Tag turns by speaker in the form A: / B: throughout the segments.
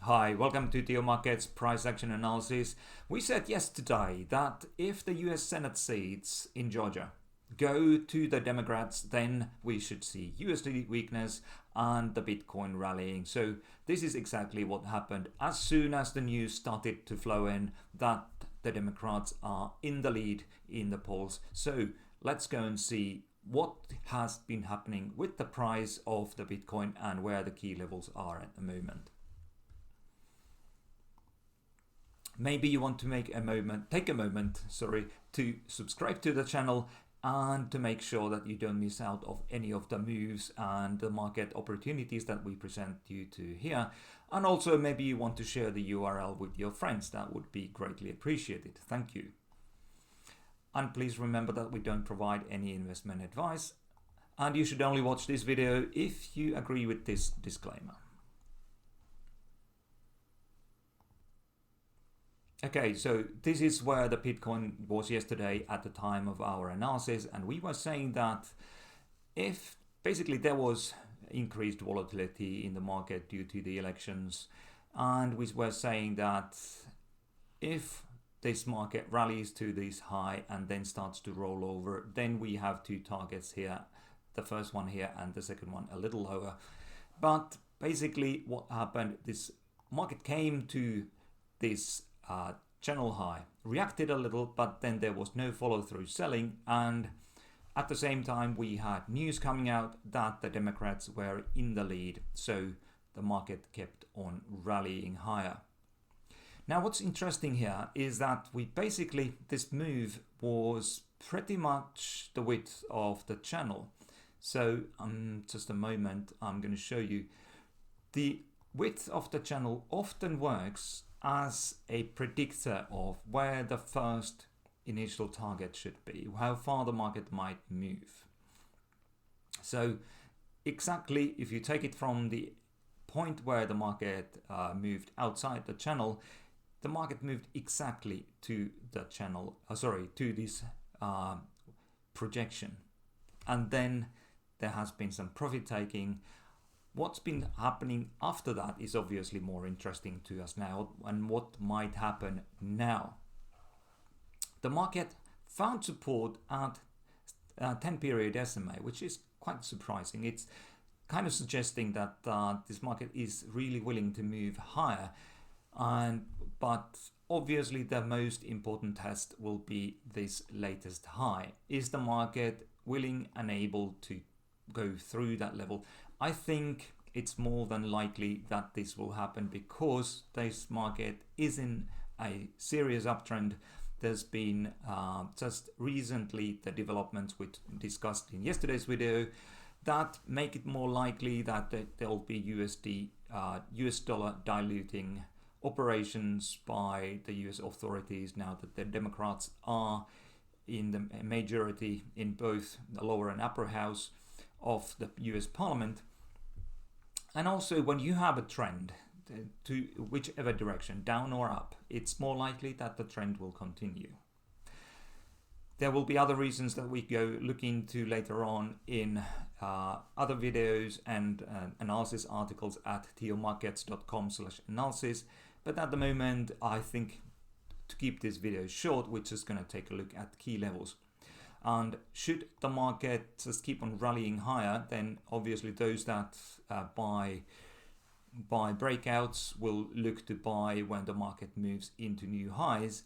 A: Hi, welcome to TIOmarkets price action analysis. We said yesterday that if the US Senate seats in Georgia go to the Democrats, then we should see USD weakness and the Bitcoin rallying. So this is exactly what happened as soon as the news started to flow in that the Democrats are in the lead in the polls. So let's go and see what has been happening with the price of the Bitcoin and where the key levels are at the moment. Maybe you want to take a moment, to subscribe to the channel and to make sure that you don't miss out of any of the moves and the market opportunities that we present you to here. And also maybe you want to share the URL with your friends. That would be greatly appreciated. Thank you. And please remember that we don't provide any investment advice, and you should only watch this video if you agree with this disclaimer. Okay, so this is where the Bitcoin was yesterday at the time of our analysis, and we were saying that if basically there was increased volatility in the market due to the elections, and we were saying that if this market rallies to this high and then starts to roll over, then we have two targets here, the first one here and the second one a little lower. But basically what happened, this market came to this channel high, reacted a little, but then there was no follow-through selling, and at the same time we had news coming out that the Democrats were in the lead, so the market kept on rallying higher. Now what's interesting here is that this move was pretty much the width of the channel. So just a moment, I'm going to show you. The width of the channel often works as a predictor of where the first initial target should be, how far the market might move. So exactly, if you take it from the point where the market moved outside the channel, the market moved exactly to the channel, to this projection. And then there has been some profit taking. What's been happening after that is obviously more interesting to us now, and what might happen now. The market found support at 10 period SMA, which is quite surprising. It's kind of suggesting that this market is really willing to move higher, but obviously the most important test will be this latest high. Is the market willing and able to go through that level? I think it's more than likely that this will happen because this market is in a serious uptrend. There's been just recently the developments we discussed in yesterday's video that make it more likely that there will be US dollar diluting operations by the US authorities now that the Democrats are in the majority in both the lower and upper house of the US Parliament. And also when you have a trend to whichever direction, down or up, it's more likely that the trend will continue. There will be other reasons that we go look into later on in other videos and analysis articles at TIOmarkets.com/analysis. But at the moment, I think to keep this video short, we're just going to take a look at key levels. And should the market just keep on rallying higher, then obviously those that buy breakouts will look to buy when the market moves into new highs.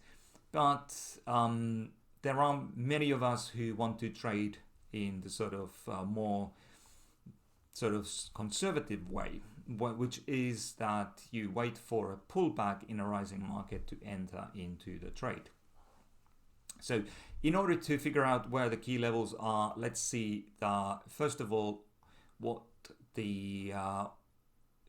A: But there are many of us who want to trade in the sort of more conservative way, which is that you wait for a pullback in a rising market to enter into the trade. So in order to figure out where the key levels are, let's see first of all what the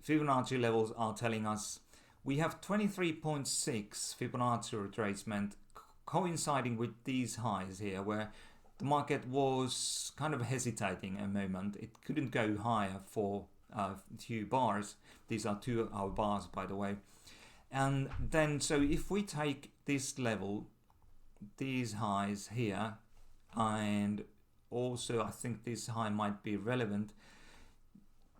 A: Fibonacci levels are telling us. We have 23.6 Fibonacci retracement coinciding with these highs here, where the market was kind of hesitating a moment. It couldn't go higher for a few bars. These are 2-hour bars, by the way. And then, so if we take this level, these highs here, and also I think this high might be relevant,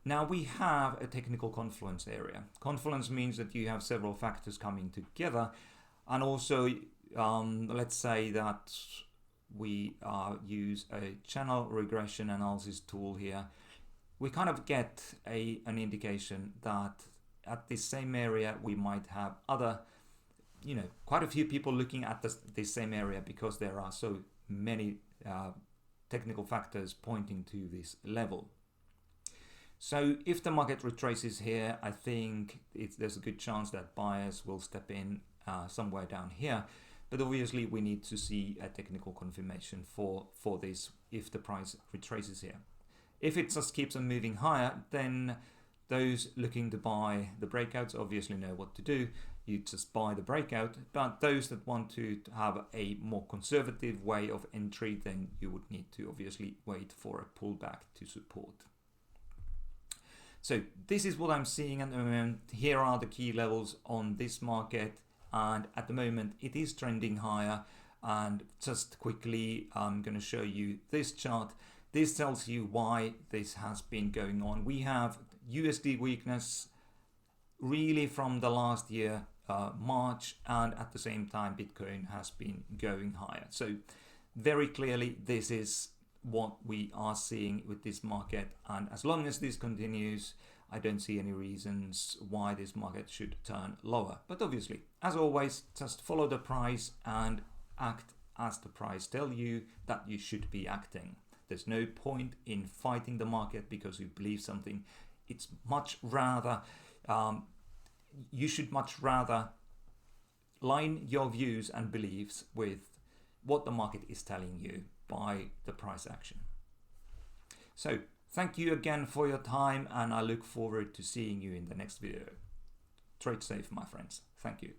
A: Now we have a technical confluence area. Confluence means that you have several factors coming together, and also let's say that we use a channel regression analysis tool here. We kind of get an indication that at this same area we might have other, quite a few people looking at this same area, because there are so many technical factors pointing to this level. So if the market retraces here, I think there's a good chance that buyers will step in somewhere down here. But obviously we need to see a technical confirmation for this if the price retraces here. If it just keeps on moving higher, then those looking to buy the breakouts obviously know what to do. You just buy the breakout. But those that want to have a more conservative way of entry, then you would need to obviously wait for a pullback to support. So this is what I'm seeing at the moment. Here are the key levels on this market, and at the moment it is trending higher. And just quickly, I'm going to show you this chart. This tells you why this has been going on. We have USD weakness really from the last year, March, and at the same time Bitcoin has been going higher. So very clearly this is what we are seeing with this market, and as long as this continues, I don't see any reasons why this market should turn lower. But obviously, as always, just follow the price and act as the price tells you that you should be acting. There's no point in fighting the market because you believe something. It's much rather, you should much rather line your views and beliefs with what the market is telling you by the price action. So thank you again for your time, and I look forward to seeing you in the next video. Trade safe, my friends. Thank you.